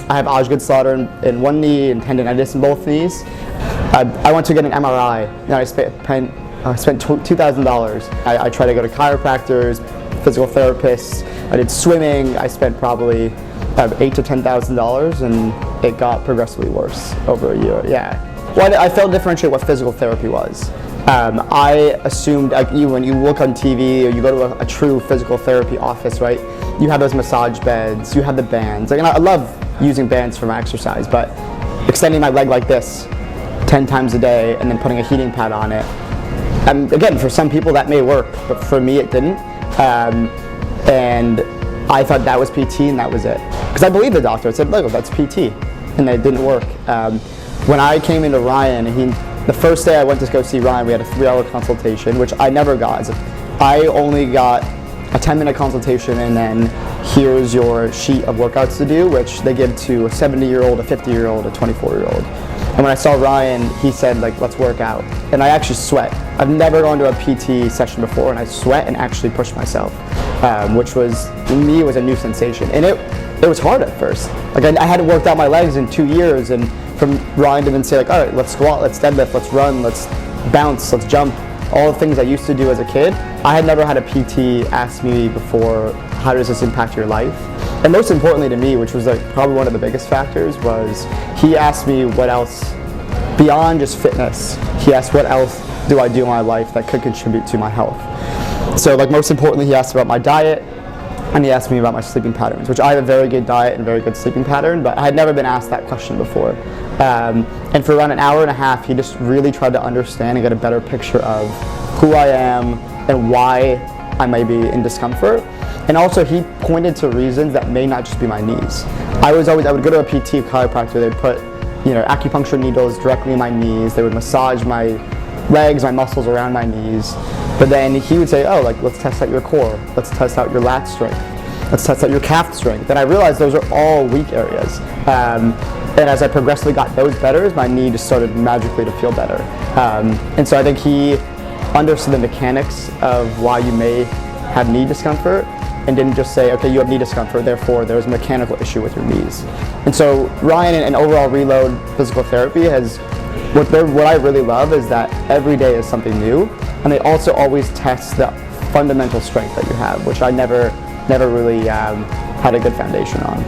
I have Osgood Schlatter in one knee and tendinitis in both knees. I went to get an MRI and I spent $2,000. I tried to go to chiropractors, physical therapists. I did swimming. I spent probably $8,000 to $10,000 and it got progressively worse over a year. Yeah. Well, I failed to differentiate what physical therapy was. I assumed when you look on TV or you go to a true physical therapy office, right? You have those massage beds, you have the bands. Like, and I love using bands for my exercise, but extending my leg like this 10 times a day and then putting a heating pad on it. And again, for some people that may work, but for me it didn't. And I thought that was PT and that was it. Because I believed the doctor. I said, look, that's PT. And it didn't work. When I came into Ryan, the first day I went to go see Ryan, we had a 3-hour consultation, which I never got. I only got a 10-minute consultation and then here's your sheet of workouts to do, which they give to a 70-year-old, a 50-year-old, a 24-year-old. And when I saw Ryan, he said, like, let's work out. And I actually sweat. I've never gone to a PT session before and I sweat and actually push myself, which was, to me, was a new sensation. And it was hard at first. Like, I hadn't worked out my legs in 2 years, and from Ryan to then say, like, all right, let's squat, let's deadlift, let's run, let's bounce, let's jump, all the things I used to do as a kid. I had never had a PT ask me before, how does this impact your life? And most importantly to me, which was like probably one of the biggest factors, was he asked me what else, beyond just fitness, he asked what else do I do in my life that could contribute to my health. So, like, most importantly, he asked about my diet, and he asked me about my sleeping patterns, which I have a very good diet and very good sleeping pattern, but I had never been asked that question before. And for around an hour and a half, he just really tried to understand and get a better picture of who I am and why I may be in discomfort. And also, he pointed to reasons that may not just be my knees. I would go to a PT chiropractor, they'd put, acupuncture needles directly in my knees, they would massage my legs, my muscles around my knees. But then he would say, oh, like, let's test out your core, let's test out your lat strength, let's test out your calf strength. And I realized those are all weak areas. And as I progressively got those better, my knee just started magically to feel better. And so I think he understood the mechanics of why you may have knee discomfort and didn't just say, okay, you have knee discomfort, therefore there's a mechanical issue with your knees. And so Ryan and Overall Reload Physical Therapy what I really love is that every day is something new, and they also always test the fundamental strength that you have, which I never really had a good foundation on.